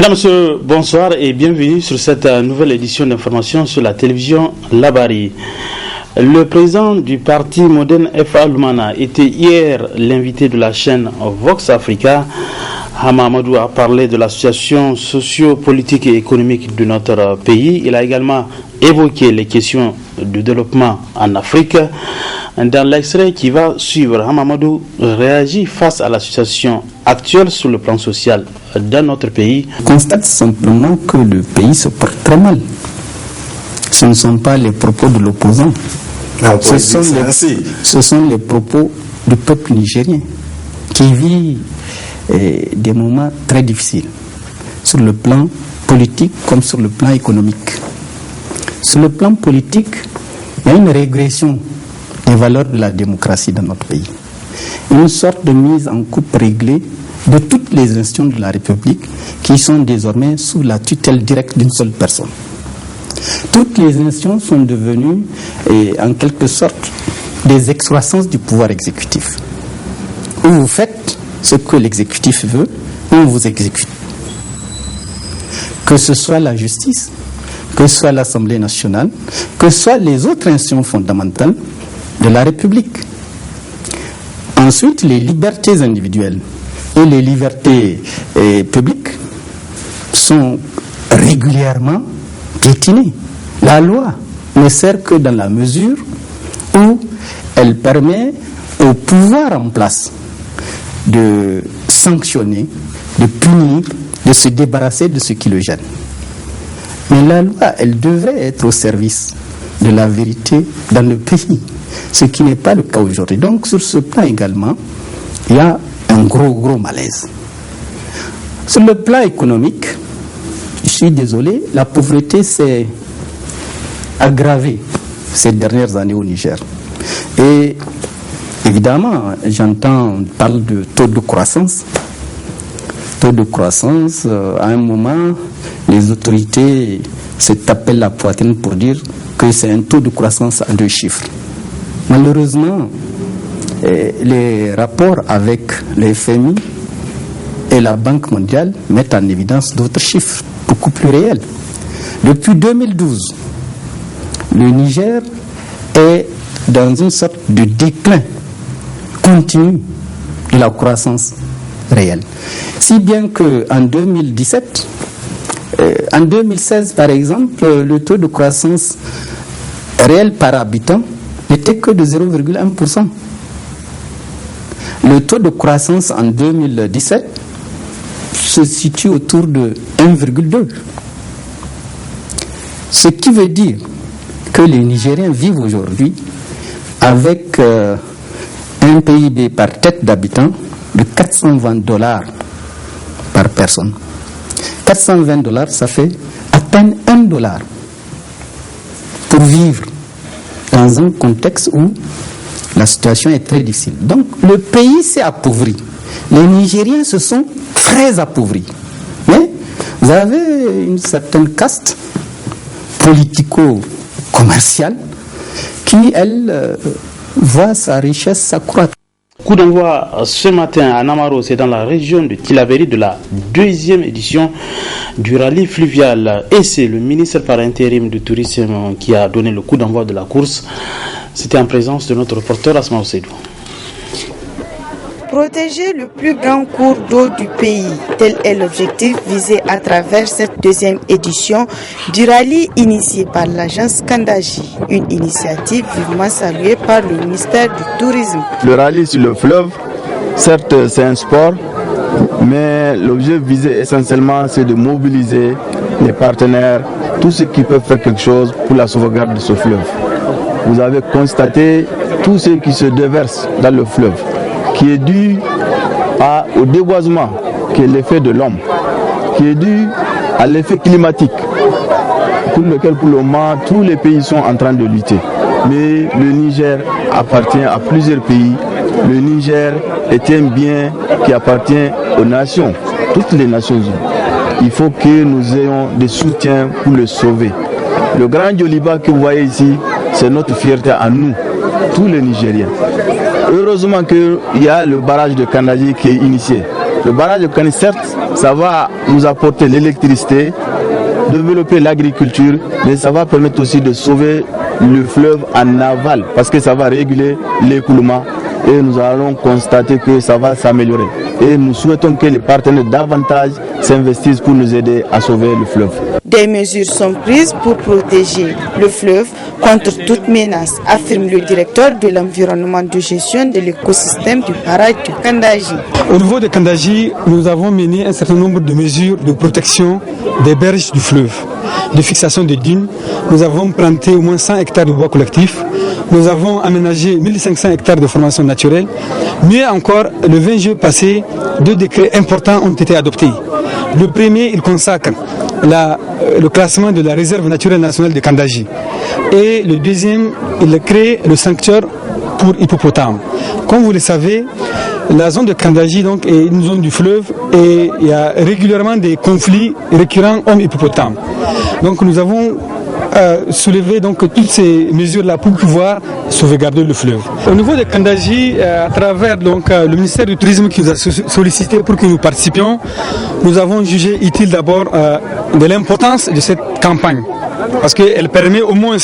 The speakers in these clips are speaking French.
Mesdames, Messieurs, bonsoir et bienvenue sur cette nouvelle édition d'information sur la télévision Labari. Le président du parti moderne F.A. Lumana était hier l'invité de la chaîne Vox Africa. Hama Amadou a parlé de la situation socio-politique et économique de notre pays. Il a également évoqué les questions de développement en Afrique. Dans l'extrait qui va suivre, Hama Amadou réagit face à la situation actuelle sur le plan social dans notre pays. On constate simplement que le pays se porte très mal. Ce ne sont pas les propos de l'opposant. Ce sont les propos du peuple nigérien qui vit des moments très difficiles sur le plan politique comme sur le plan économique. Sur le plan politique, il y a une régression des valeurs de la démocratie dans notre pays. Une sorte de mise en coupe réglée de toutes les institutions de la République qui sont désormais sous la tutelle directe d'une seule personne. Toutes les institutions sont devenues, en quelque sorte, des excroissances du pouvoir exécutif. Où vous faites ce que l'exécutif veut, où on vous exécute. Que ce soit la justice, que ce soit l'Assemblée nationale, que ce soit les autres institutions fondamentales de la République. Ensuite, les libertés individuelles et les libertés publiques sont régulièrement piétinée. La loi ne sert que dans la mesure où elle permet au pouvoir en place de sanctionner, de punir, de se débarrasser de ce qui le gêne. Mais la loi, elle devrait être au service de la vérité dans le pays, ce qui n'est pas le cas aujourd'hui. Donc sur ce plan également, il y a un gros malaise. Sur le plan économique, je suis désolé, la pauvreté s'est aggravée ces dernières années au Niger. Et évidemment, on parle de taux de croissance. Taux de croissance, à un moment, les autorités se tapaient la poitrine pour dire que c'est un taux de croissance à 2 chiffres. Malheureusement, les rapports avec le FMI et la Banque mondiale mettent en évidence d'autres chiffres beaucoup plus réel. Depuis 2012, le Niger est dans une sorte de déclin continu de la croissance réelle. Si bien qu'en 2017, en 2016 par exemple, le taux de croissance réel par habitant n'était que de 0,1%. Le taux de croissance en 2017 se situe autour de 1,2. Ce qui veut dire que les Nigériens vivent aujourd'hui avec un PIB par tête d'habitant de $420 par personne. $420, ça fait à peine $1 pour vivre dans un contexte où la situation est très difficile. Donc le pays s'est appauvri. Les Nigériens se sont très appauvris. Mais vous avez une certaine caste politico-commerciale qui, elle, voit sa richesse s'accroître. Coup d'envoi ce matin à Namaro, c'est dans la région de Tillabéri de la 2e édition du rallye fluvial. Et c'est le ministre par intérim du tourisme qui a donné le coup d'envoi de la course. C'était en présence de notre reporter Asma Oseidou. Protéger le plus grand cours d'eau du pays, tel est l'objectif visé à travers cette 2e édition du rallye initié par l'agence Kandaji, une initiative vivement saluée par le ministère du Tourisme. Le rallye sur le fleuve, certes c'est un sport, mais l'objet visé essentiellement c'est de mobiliser les partenaires, tous ceux qui peuvent faire quelque chose pour la sauvegarde de ce fleuve. Vous avez constaté tous ceux qui se déversent dans le fleuve, qui est dû au déboisement, qui est l'effet de l'homme, qui est dû à l'effet climatique, pour lequel pour le moment tous les pays sont en train de lutter. Mais le Niger appartient à plusieurs pays. Le Niger est un bien qui appartient aux nations, toutes les Nations Unies. Il faut que nous ayons des soutiens pour le sauver. Le Grand Djoliba que vous voyez ici, c'est notre fierté à nous, tous les Nigériens. Heureusement qu'il y a le barrage de Kandaji qui est initié. Le barrage de Kani, certes, ça va nous apporter l'électricité, développer l'agriculture, mais ça va permettre aussi de sauver le fleuve en aval, parce que ça va réguler l'écoulement et nous allons constater que ça va s'améliorer. Et nous souhaitons que les partenaires davantage s'investissent pour nous aider à sauver le fleuve. Des mesures sont prises pour protéger le fleuve contre toute menace, affirme le directeur de l'environnement de gestion de l'écosystème du barrage de Kandaji. Au niveau de Kandaji, nous avons mené un certain nombre de mesures de protection des berges du fleuve, de fixation des dunes. Nous avons planté au moins 100 hectares de bois collectif. Nous avons aménagé 1500 hectares de formation naturelle. Mieux encore, le 20 juillet passé, 2 décrets importants ont été adoptés. Le premier, il consacre le classement de la réserve naturelle nationale de Kandaji. Et le deuxième, il crée le sanctuaire pour hippopotames. Comme vous le savez, la zone de Kandaji donc, est une zone du fleuve et il y a régulièrement des conflits récurrents hommes-hippopotames. Donc nous avons soulevé donc toutes ces mesures-là pour pouvoir sauvegarder le fleuve. Au niveau de Kandaji, à travers donc le ministère du Tourisme qui nous a sollicité pour que nous participions, nous avons jugé utile d'abord de l'importance de cette campagne, parce qu'elle permet au moins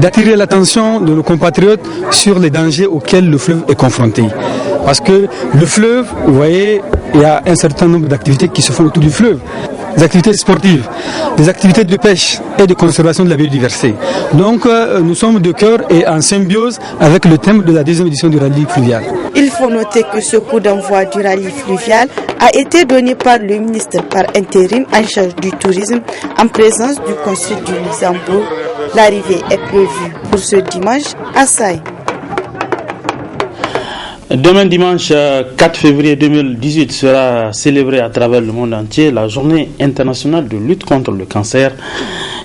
d'attirer l'attention de nos compatriotes sur les dangers auxquels le fleuve est confronté. Parce que le fleuve, vous voyez, il y a un certain nombre d'activités qui se font autour du fleuve. Des activités sportives, des activités de pêche et de conservation de la biodiversité. Donc nous sommes de cœur et en symbiose avec le thème de la deuxième édition du rallye fluvial. Il faut noter que ce coup d'envoi du rallye fluvial a été donné par le ministre par intérim en charge du tourisme en présence du consul du Luxembourg. L'arrivée est prévue pour ce dimanche à Saï. Demain dimanche 4 février 2018 sera célébrée à travers le monde entier la journée internationale de lutte contre le cancer.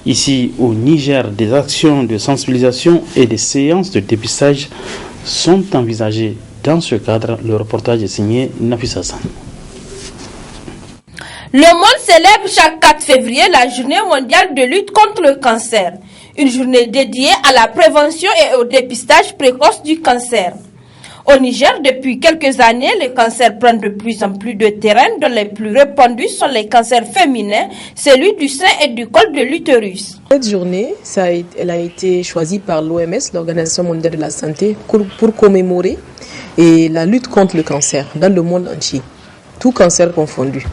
Ici au Niger, des actions de sensibilisation et des séances de dépistage sont envisagées. Dans ce cadre, le reportage est signé Nafis Hassan. Le monde célèbre chaque 4 février la journée mondiale de lutte contre le cancer. Une journée dédiée à la prévention et au dépistage précoce du cancer. Au Niger, depuis quelques années, les cancers prennent de plus en plus de terrain, dont les plus répandus sont les cancers féminins, celui du sein et du col de l'utérus. Cette journée, elle a été choisie par l'OMS, l'Organisation mondiale de la santé, pour commémorer la lutte contre le cancer dans le monde entier, tout cancer confondu.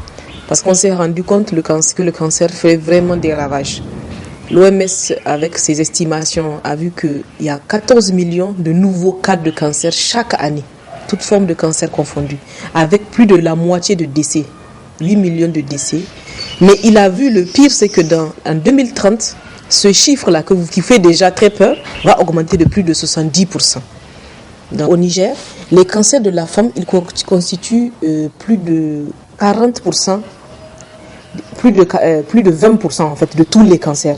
Parce qu'on s'est rendu compte que le cancer fait vraiment des ravages. L'OMS, avec ses estimations, a vu qu'il y a 14 millions de nouveaux cas de cancer chaque année, toutes formes de cancer confondues, avec plus de la moitié de décès, 8 millions de décès. Mais il a vu le pire, c'est que en 2030, ce chiffre-là, qui fait déjà très peur, va augmenter de plus de 70%. Au Niger, les cancers de la femme, ils constituent plus de 40%, plus de 20% en fait, de tous les cancers.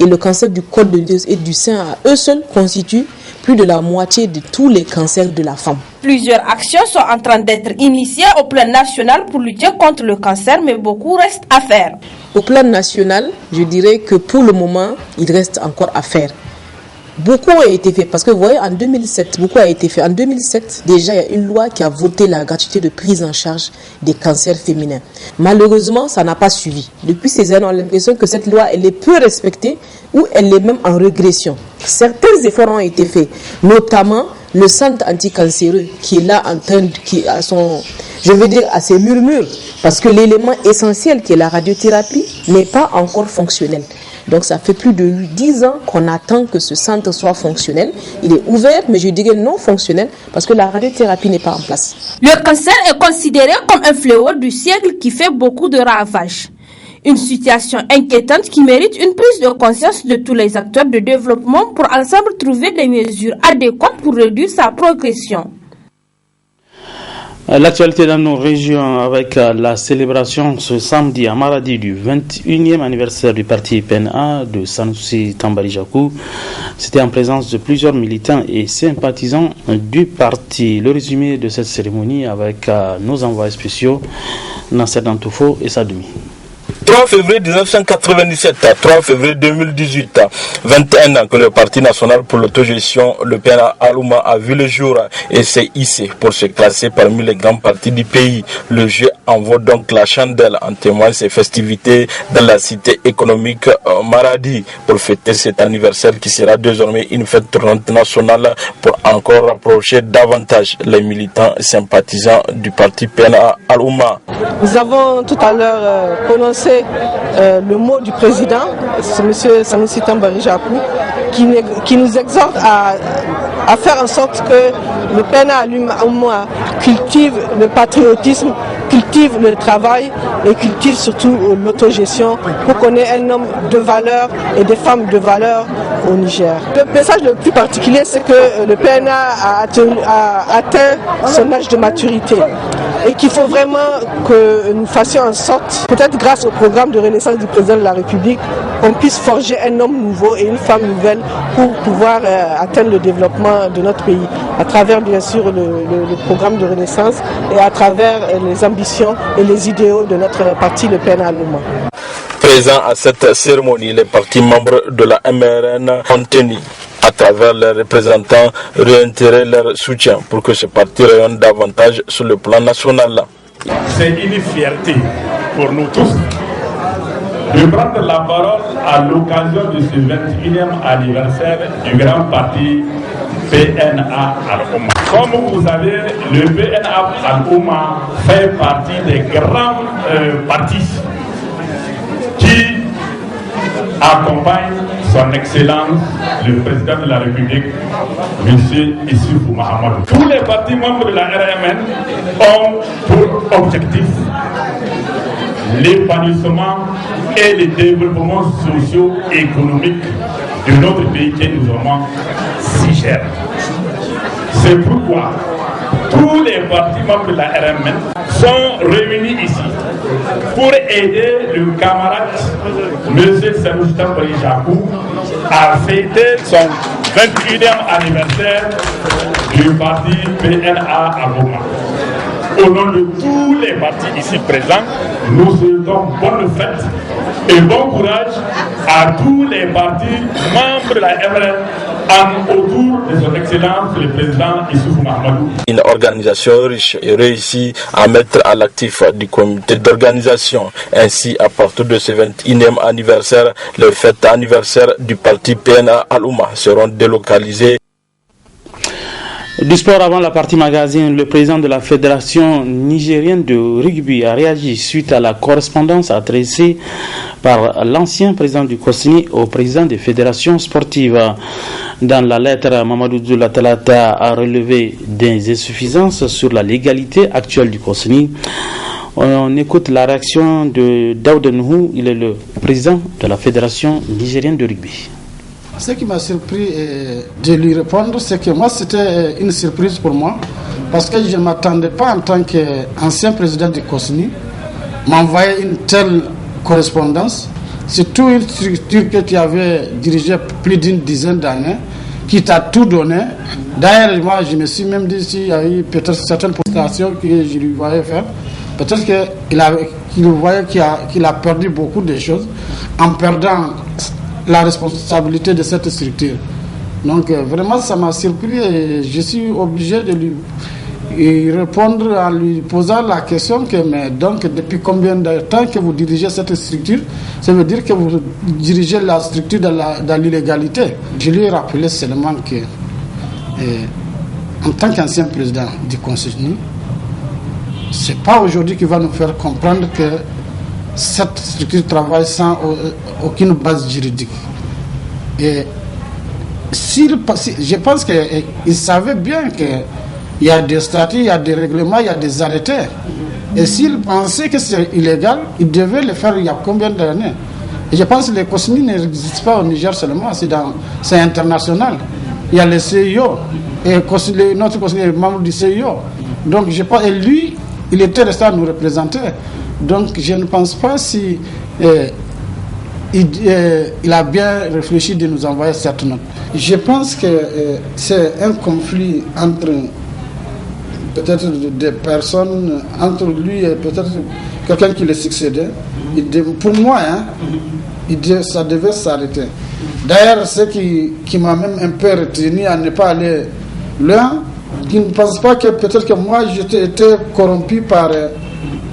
Et le cancer du col de l'utérus et du sein à eux seuls constituent plus de la moitié de tous les cancers de la femme. Plusieurs actions sont en train d'être initiées au plan national pour lutter contre le cancer, mais beaucoup reste à faire. Au plan national, je dirais que pour le moment, il reste encore à faire. Beaucoup a été fait, parce que vous voyez, en 2007, beaucoup a été fait. En 2007, déjà, il y a une loi qui a voté la gratuité de prise en charge des cancers féminins. Malheureusement, ça n'a pas suivi. Depuis ces années, on a l'impression que cette loi, elle est peu respectée ou elle est même en régression. Certains efforts ont été faits, notamment le centre anticancéreux qui est là en train à ses murmures, parce que l'élément essentiel qui est la radiothérapie n'est pas encore fonctionnel. Donc ça fait plus de 10 ans qu'on attend que ce centre soit fonctionnel. Il est ouvert, mais je dirais non fonctionnel, parce que la radiothérapie n'est pas en place. Le cancer est considéré comme un fléau du siècle qui fait beaucoup de ravages. Une situation inquiétante qui mérite une prise de conscience de tous les acteurs de développement pour ensemble trouver des mesures adéquates pour réduire sa progression. L'actualité dans nos régions avec la célébration ce samedi à Maradi du 21e anniversaire du parti PNA de Sanoussi Tambari-Jakou. C'était en présence de plusieurs militants et sympathisants du parti. Le résumé de cette cérémonie avec nos envoyés spéciaux Nasser Dantoufo et Sadoumi. 3 février 1997 à 3 février 2018, 21 ans que le Parti national pour l'autogestion, le PNA Alouma, a vu le jour et s'est hissé pour se classer parmi les grands partis du pays. Le jeu envoie donc la chandelle, en témoignent ces festivités dans la cité économique Maradi pour fêter cet anniversaire qui sera désormais une fête tournante nationale pour encore rapprocher davantage les militants sympathisants du parti PNA Alouma. Nous avons tout à l'heure prononcé le mot du président, c'est M. Sanusi Tambari Jakou, qui nous exhorte à faire en sorte que le PNA Alouma cultive le patriotisme, cultive le travail et cultive surtout l'autogestion pour qu'on ait un homme de valeur et des femmes de valeur au Niger. Le message le plus particulier, c'est que le PNA a atteint son âge de maturité et qu'il faut vraiment que nous fassions en sorte, peut-être grâce au programme de renaissance du président de la République, qu'on puisse forger un homme nouveau et une femme nouvelle pour pouvoir atteindre le développement de notre pays, à travers bien sûr le programme de renaissance et à travers les ambitions et les idéaux de notre parti, le PNA Alouma. Présents à cette cérémonie, les partis membres de la MRN ont tenu, à travers leurs représentants, réitérer leur soutien pour que ce parti rayonne davantage sur le plan national. C'est une fierté pour nous tous de prendre la parole à l'occasion de ce 21e anniversaire du grand parti PNA Alouma. Comme vous savez, le PNA Alouma fait partie des grands partis qui accompagnent son Excellence, le président de la République, M. Issoufou Mahamadou. Tous les partis membres de la RMN ont pour objectif l'épanouissement et le développement socio-économique de notre pays que nous avons si cher. C'est pourquoi tous les partis membres de la RMN sont réunis ici pour aider le camarade M. Sanusi Tambari Jakou à fêter son 21e anniversaire du parti PNA Alouma. Au nom de tous les partis ici présents, nous souhaitons bonne fête et bon courage à tous les partis membres de la MRN autour de son Excellence le président Issoufou Mahamadou. Une organisation riche et réussie à mettre à l'actif du comité d'organisation. Ainsi, à partir de ce 21e anniversaire, les fêtes anniversaires du parti PNA Alouma seront délocalisées. Du sport avant la partie magazine, le président de la Fédération nigérienne de rugby a réagi suite à la correspondance adressée par l'ancien président du COSNI au président des fédérations sportives. Dans la lettre, Mamadou Doula Talata a relevé des insuffisances sur la légalité actuelle du COSNI. On écoute la réaction de Daoud Nuhu, il est le président de la Fédération nigérienne de rugby. Ce qui m'a surpris de lui répondre, c'est que moi, c'était une surprise pour moi, parce que je ne m'attendais pas en tant qu'ancien président du COSNI m'envoyer une telle correspondance. Surtout une structure que tu avais dirigée plus d'une dizaine d'années, qui t'a tout donné. D'ailleurs, moi, je me suis même dit s'il y a eu peut-être certaines prestations que je lui voyais faire, peut-être qu'il voyait qu'il a perdu beaucoup de choses en perdant la responsabilité de cette structure. Donc vraiment ça m'a surpris et je suis obligé de lui répondre en lui posant la question que mais donc depuis combien de temps que vous dirigez cette structure? Ça veut dire que vous dirigez la structure dans l'illégalité. Je lui ai rappelé seulement que en tant qu'ancien président du Conseil, c'est pas aujourd'hui qu'il va nous faire comprendre que cette structure travaille sans aucune base juridique. Et je pense qu'il savait bien qu'il y a des statuts, il y a des règlements, il y a des arrêtés. Et s'il pensait que c'est illégal, il devait le faire il y a combien d'années? Et je pense que les COSNI n'existent pas au Niger seulement, c'est international. Il y a le CIO, et notre COSNI est membre du CIO. Donc je pense, et lui, il était resté à nous représenter. Donc je ne pense pas si il a bien réfléchi de nous envoyer cette note. Je pense que c'est un conflit entre peut-être des personnes, entre lui et peut-être quelqu'un qui le succédait. Pour moi, hein, ça devait s'arrêter. D'ailleurs, ce qui m'a même un peu retenu à ne pas aller loin, qui ne pense pas que peut-être que moi j'étais été corrompu par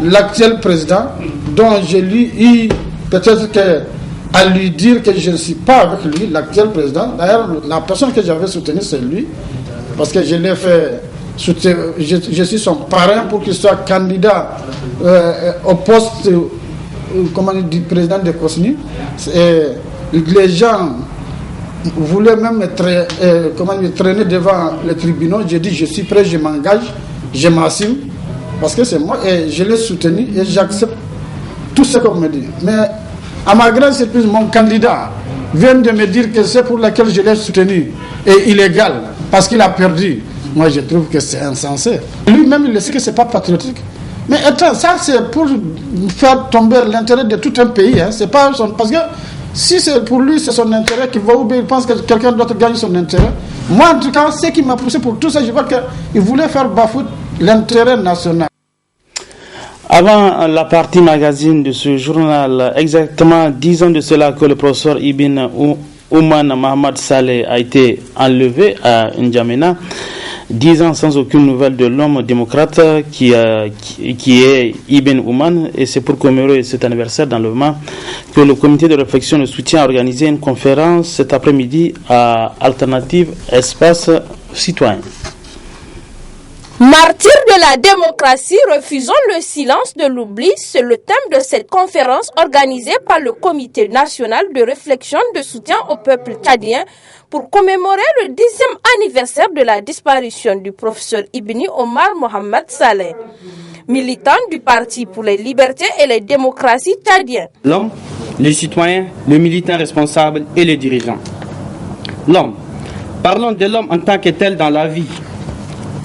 l'actuel président, dont j'ai eu peut-être que à lui dire que je ne suis pas avec lui, l'actuel président. D'ailleurs, la personne que j'avais soutenue, c'est lui, parce que je l'ai fait soutenir, je suis son parrain pour qu'il soit candidat au poste du président de Kosni. Les gens voulaient même me traîner devant les tribunaux. J'ai dit, je suis prêt, je m'engage, je m'assume, parce que c'est moi, et je l'ai soutenu, et j'accepte tout ce qu'on me dit. Mais à ma grande surprise, mon candidat vient de me dire que c'est pour laquelle je l'ai soutenu est illégal, parce qu'il a perdu. Moi, je trouve que c'est insensé. Lui-même, il sait que ce n'est pas patriotique. Mais attends, ça, c'est pour faire tomber l'intérêt de tout un pays. Hein. C'est pas parce que si c'est pour lui, c'est son intérêt qui va, ou bien il pense que quelqu'un d'autre gagne son intérêt. Moi, en tout cas, ce qui m'a poussé pour tout ça, je vois qu'il voulait faire bafouer l'intérêt national. Avant la partie magazine de ce journal, exactement 10 ans de cela que le professeur Ibn Ouman Mohamed Saleh a été enlevé à N'Djamena. 10 ans sans aucune nouvelle de l'homme démocrate qui est Ibn Ouman, et c'est pour commémorer cet anniversaire d'enlèvement que le comité de réflexion de soutien a organisé une conférence cet après-midi à Alternative Espace Citoyen. Martyrs de la démocratie, refusons le silence de l'oubli, c'est le thème de cette conférence organisée par le Comité national de réflexion de soutien au peuple tchadien pour commémorer le 10e anniversaire de la disparition du professeur Ibn Omar Mohamed Saleh, militant du Parti pour les libertés et les démocraties tchadien. L'homme, les citoyens, le militant responsable et les dirigeants. L'homme. Parlons de l'homme en tant que tel dans la vie.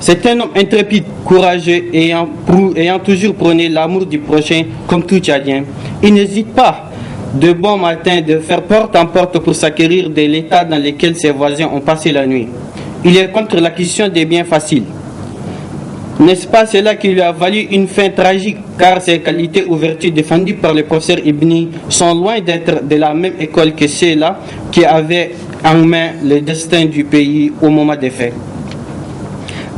C'est un homme intrépide, courageux, ayant toujours prôné l'amour du prochain comme tout Tchadien. Il n'hésite pas, de bon matin, de faire porte en porte pour s'acquérir de l'état dans lequel ses voisins ont passé la nuit. Il est contre l'acquisition des biens faciles. N'est-ce pas cela qui lui a valu une fin tragique, car ses qualités ou vertus défendues par le professeur Ibni sont loin d'être de la même école que ceux-là qui avaient en main le destin du pays au moment des faits.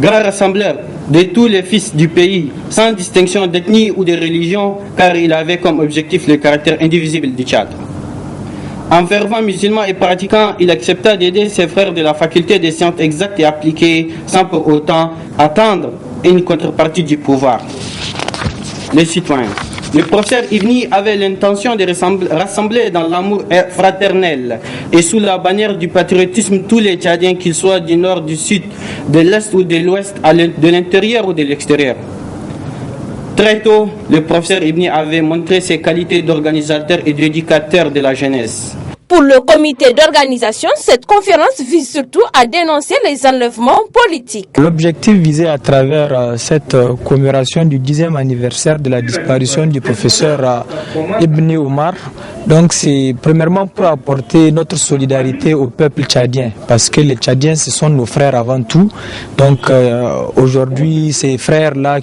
Grand rassembleur de tous les fils du pays, sans distinction d'ethnie ou de religion, car il avait comme objectif le caractère indivisible du Tchad. En fervent musulman et pratiquant, il accepta d'aider ses frères de la faculté des sciences exactes et appliquées, sans pour autant attendre une contrepartie du pouvoir. Les citoyens. Le professeur Ibni avait l'intention de rassembler dans l'amour fraternel et sous la bannière du patriotisme tous les Tchadiens, qu'ils soient du nord, du sud, de l'est ou de l'ouest, de l'intérieur ou de l'extérieur. Très tôt, le professeur Ibni avait montré ses qualités d'organisateur et d'éducateur de la jeunesse. Pour le comité d'organisation, cette conférence vise surtout à dénoncer les enlèvements politiques. L'objectif visé à travers cette commémoration du 10e anniversaire de la disparition du professeur Ibn Omar, donc c'est premièrement pour apporter notre solidarité au peuple tchadien, parce que les Tchadiens ce sont nos frères avant tout. Donc aujourd'hui ces frères-là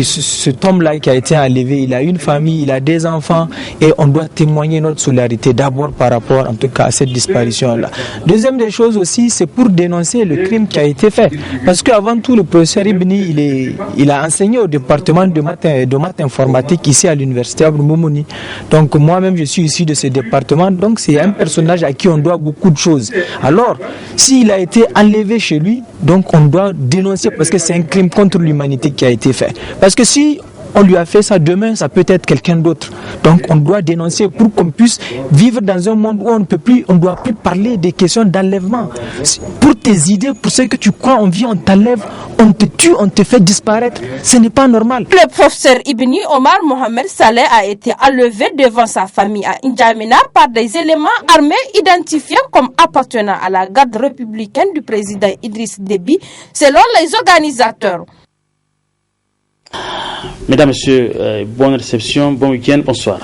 cet homme-là qui a été enlevé, il a une famille, il a des enfants et on doit témoigner notre solidarité d'abord par rapport en tout cas à cette disparition-là. Deuxième des choses aussi, c'est pour dénoncer le crime qui a été fait. Parce qu'avant tout, le professeur Ibni, il a enseigné au département de maths informatique ici à l'université Abdou Moumouni. Donc moi-même, je suis issu de ce département. Donc c'est un personnage à qui on doit beaucoup de choses. Alors, s'il a été enlevé chez lui, donc on doit dénoncer parce que c'est un crime contre l'humanité qui a été fait. Parce que si on lui a fait ça, demain ça peut être quelqu'un d'autre. Donc on doit dénoncer pour qu'on puisse vivre dans un monde où on ne doit plus parler des questions d'enlèvement. Pour tes idées, pour ce que tu crois, on vient, on t'enlève, on te tue, on te fait disparaître. Ce n'est pas normal. Le professeur Ibn Omar Mohamed Saleh a été enlevé devant sa famille à N'Djamena par des éléments armés identifiés comme appartenant à la garde républicaine du président Idriss Déby, selon les organisateurs. Mesdames, Messieurs, bonne réception, bon week-end, bonsoir.